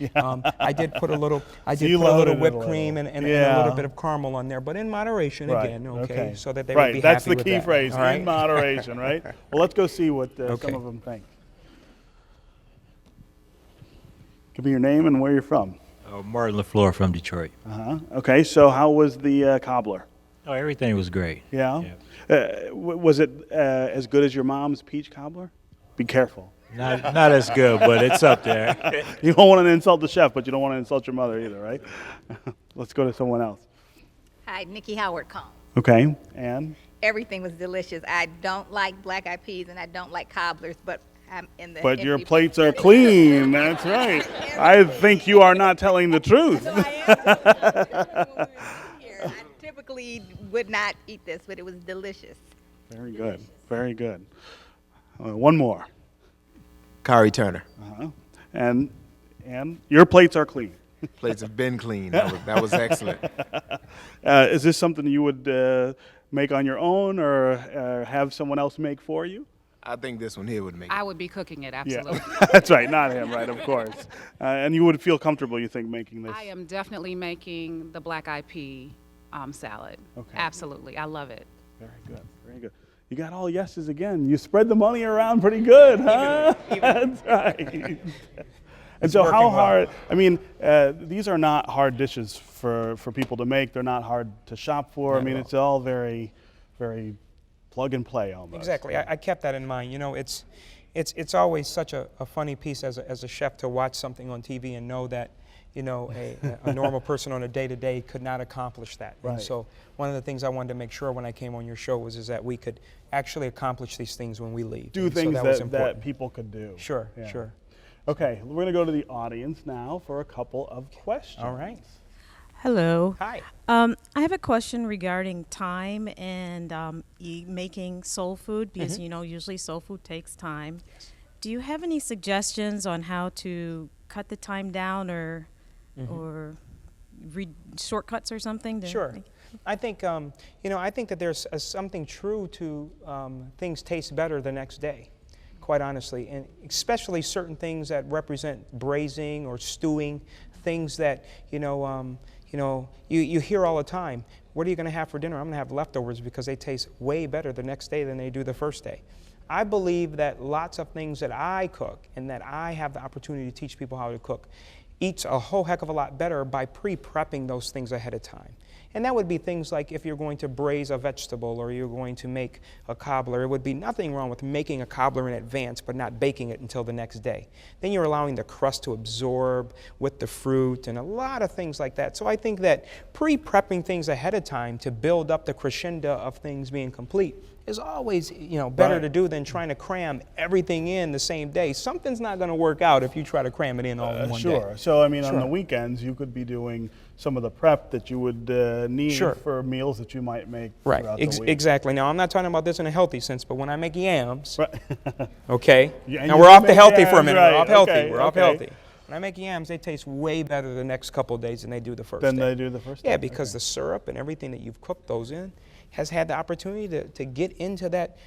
I did put a little whipped cream and a little bit of caramel on there, but in moderation again, okay, so that they would be That's happy the with key that. phrase, All right? in moderation, right? Well, let's go see what some of them think. Give me your name and where you're from. Martin LaFleur from Detroit. Okay, so how was the cobbler? Oh, everything was great. Yeah? Was it as good as your mom's peach cobbler? Be careful. Not as good, but it's up there. You don't want to insult the chef, but you don't want to insult your mother either, right? Let's go to someone else. Hi, Nikki Howard Combs. Okay, and? Everything was delicious. I don't like black-eyed peas and I don't like cobblers, but I'm in the... But your plates are clean, that's right. I think you are not telling the truth. No, I typically would not eat this, but it was delicious. Very good, very good. One more. Kari Turner. And your plates are clean. Plates have been clean. That was excellent. Is this something you would make on your own or have someone else make for you? I think this one here would make it. I would be cooking it, absolutely. Yeah. That's right, not him, right, of course. And you would feel comfortable, you think, making this? I am definitely making the black-eyed pea salad. Okay. Absolutely, I love it. Very good, very good. You got all yeses again. You spread the money around pretty good, huh? That's right. And so how hard, I mean, these are not hard dishes for people to make. They're not hard to shop for. I mean, it's all very, very plug and play almost. Exactly. I kept that in mind. You know, it's always such a funny piece as a chef to watch something on TV and know that, you know, a normal person on a day-to-day could not accomplish that. Right. And so one of the things I wanted to make sure when I came on your show is that we could actually accomplish these things when we leave. Do And so things that was that important. people could do. Sure, Yeah. sure. Okay, we're going to go to the audience now for a couple of questions. All right. Hello. Hi. I have a question regarding time and making soul food because, you know, usually soul food takes time. Do you have any suggestions on how to cut the time down or read shortcuts or something? Sure. I think, you know, I think that there's something true to things taste better the next day, quite honestly, and especially certain things that represent braising or stewing, things that, you hear all the time. What are you going to have for dinner? I'm going to have leftovers because they taste way better the next day than they do the first day. I believe that lots of things that I cook and that I have the opportunity to teach people how to cook eats a whole heck of a lot better by pre-prepping those things ahead of time. And that would be things like if you're going to braise a vegetable or you're going to make a cobbler, it would be nothing wrong with making a cobbler in advance but not baking it until the next day. Then you're allowing the crust to absorb with the fruit and a lot of things like that. So I think that pre-prepping things ahead of time to build up the crescendo of things being complete is always, better to do than trying to cram everything in the same day. Something's not going to work out if you try to cram it in all in one day. Sure. So, I mean, on the weekends, you could be doing some of the prep that you would need for meals that you might make throughout the week. Exactly. Now, I'm not talking about this in a healthy sense, but when I make yams, okay? Yeah, now, we're off the healthy yams, for a minute. right, We're off healthy. okay, We're off okay. healthy. When I make yams, they taste way better the next couple of days than they do the first day. They do the first day? Yeah, because the syrup and everything that you've cooked those in has had the opportunity to get into that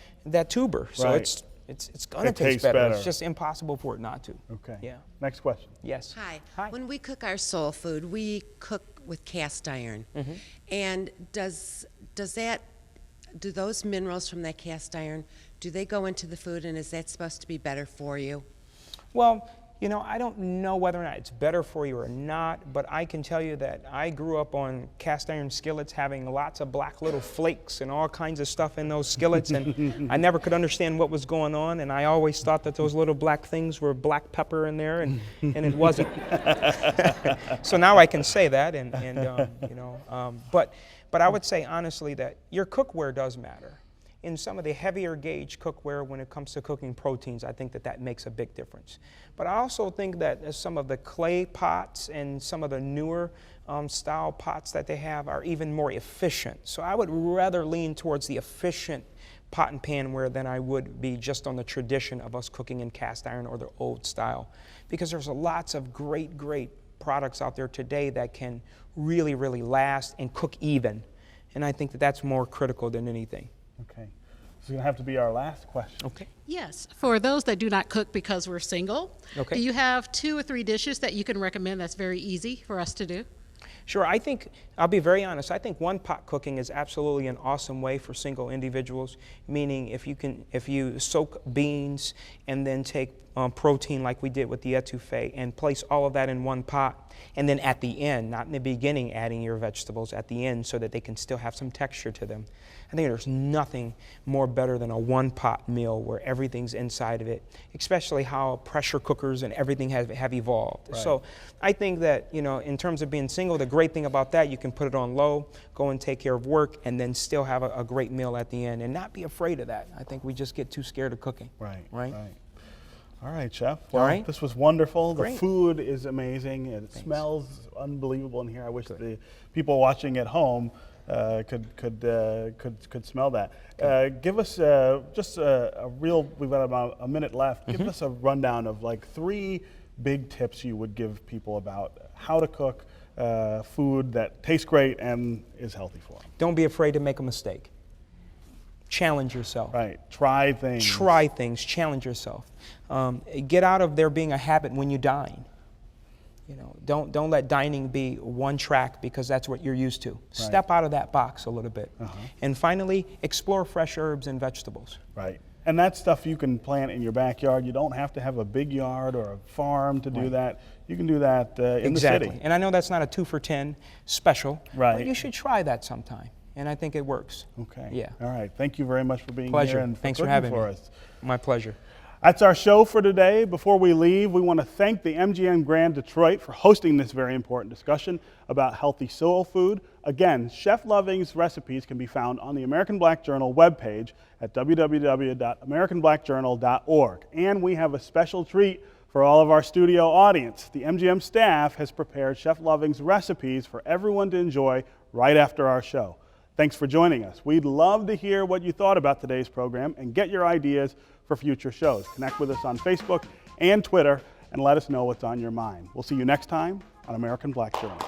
tuber. So Right. it's going to taste better. It's just impossible for it not to. Okay. Yeah. Next question. Yes. Hi. When we cook our soul food, we cook with cast iron. And do those minerals from that cast iron, do they go into the food, and is that supposed to be better for you? Well, I don't know whether or not it's better for you or not, but I can tell you that I grew up on cast iron skillets having lots of black little flakes and all kinds of stuff in those skillets, and I never could understand what was going on, and I always thought that those little black things were black pepper in there, and it wasn't. So now I can say that, but I would say honestly that your cookware does matter. In some of the heavier gauge cookware, when it comes to cooking proteins, I think that makes a big difference. But I also think that some of the clay pots and some of the newer style pots that they have are even more efficient. So I would rather lean towards the efficient pot and panware than I would be just on the tradition of us cooking in cast iron or the old style. Because there's lots of great products out there today that can really, really last and cook even. And I think that that's more critical than anything. Okay. This is going to have to be our last question. Okay. Yes. For those that do not cook because we're single, do you have 2 or 3 dishes that you can recommend that's very easy for us to do? Sure. I think, I'll be very honest, I think one-pot cooking is absolutely an awesome way for single individuals, meaning if you soak beans and then take protein like we did with the etouffee and place all of that in one pot, and then at the end, not in the beginning adding your vegetables, at the end so that they can still have some texture to them. I think there's nothing more better than a one-pot meal where everything's inside of it, especially how pressure cookers and everything have evolved. Right. So I think that, in terms of being single, the great thing about that, you can put it on low, go and take care of work, and then still have a great meal at the end and not be afraid of that. I think we just get too scared of cooking. Right. Right? All right, Chef. Well, All right. This was wonderful. Great. The food is amazing. It smells unbelievable in here. I wish the people watching at home could smell that. Give us just a real. We've got about a minute left. Give us a rundown of like 3 big tips you would give people about how to cook food that tastes great and is healthy for them. Don't be afraid to make a mistake. Challenge yourself. Right. Try things. Try things. Challenge yourself. Get out of there being a habit when you dine. Don't let dining be one track because that's what you're used to. Right. Step out of that box a little bit. And finally, explore fresh herbs and vegetables. Right. And that's stuff you can plant in your backyard. You don't have to have a big yard or a farm to do that. You can do that in the city. And I know that's not a 2 for $10 special, right. But you should try that sometime. And I think it works. Okay. Yeah. All right. Thank you very much for being Pleasure. here and Thanks for having me. us. My pleasure. That's our show for today. Before we leave, we want to thank the MGM Grand Detroit for hosting this very important discussion about healthy soul food. Again, Chef Loving's recipes can be found on the American Black Journal webpage at www.americanblackjournal.org. And we have a special treat for all of our studio audience. The MGM staff has prepared Chef Loving's recipes for everyone to enjoy right after our show. Thanks for joining us. We'd love to hear what you thought about today's program and get your ideas for future shows. Connect with us on Facebook and Twitter and let us know what's on your mind. We'll see you next time on American Black Journal.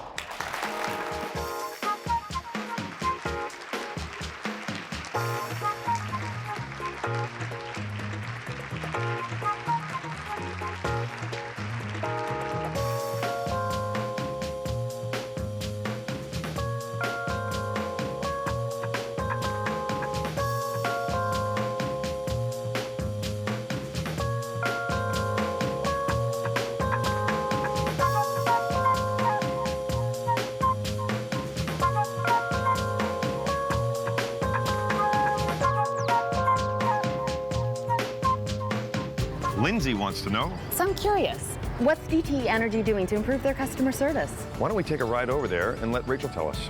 Lindsay wants to know. So I'm curious, what's DTE Energy doing to improve their customer service? Why don't we take a ride over there and let Rachel tell us?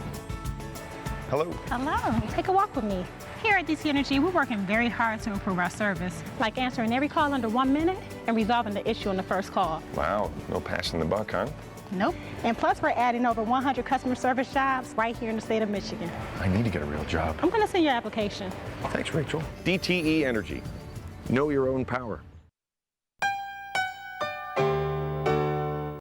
Hello. Hello. Take a walk with me. Here at DTE Energy, we're working very hard to improve our service, like answering every call under 1 minute and resolving the issue on the first call. Wow, no passing the buck, huh? Nope. And plus, we're adding over 100 customer service jobs right here in the state of Michigan. I need to get a real job. I'm going to send your application. Thanks, Rachel. DTE Energy. Know your own power.